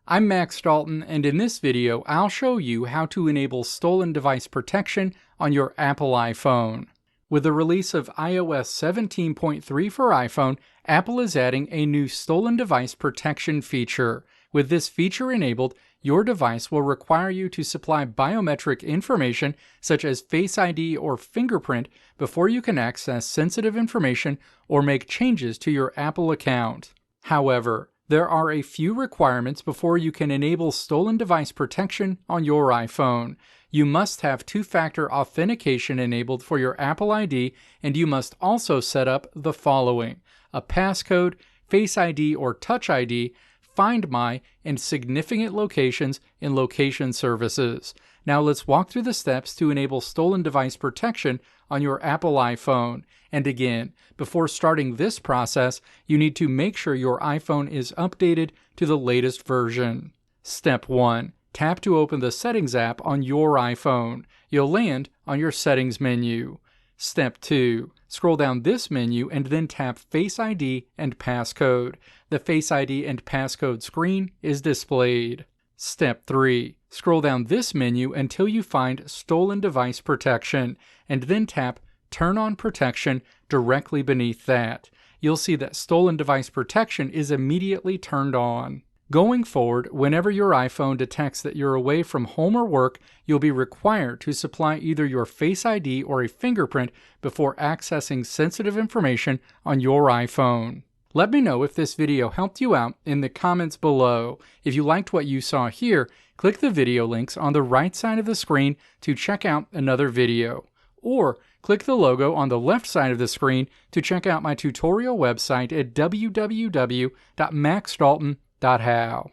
I'm Max Dalton, and in this video I'll show you how to enable stolen device protection on your Apple iPhone. With the release of iOS 17.3 for iPhone, Apple is adding a new stolen device protection feature. With this feature enabled, your device will require you to supply biometric information such as Face ID or fingerprint before you can access sensitive information or make changes to your Apple account. However, there are a few requirements before you can enable stolen device protection on your iPhone. You must have two-factor authentication enabled for your Apple ID, and you must also set up the following: a passcode, Face ID or Touch ID, Find My, and significant locations in location services. Now let's walk through the steps to enable stolen device protection on your Apple iPhone. And again, before starting this process, you need to make sure your iPhone is updated to the latest version. Step 1. Tap to open the Settings app on your iPhone. You'll land on your Settings menu. Step 2. Scroll down this menu and then tap Face ID and Passcode. The Face ID and Passcode screen is displayed. Step 3. Scroll down this menu until you find Stolen Device Protection, and then tap Turn on Protection directly beneath that. You'll see that Stolen Device Protection is immediately turned on. Going forward, whenever your iPhone detects that you're away from home or work, you'll be required to supply either your Face ID or a fingerprint before accessing sensitive information on your iPhone. Let me know if this video helped you out in the comments below. If you liked what you saw here, click the video links on the right side of the screen to check out another video. Or click the logo on the left side of the screen to check out my tutorial website at www.maxdalton.how.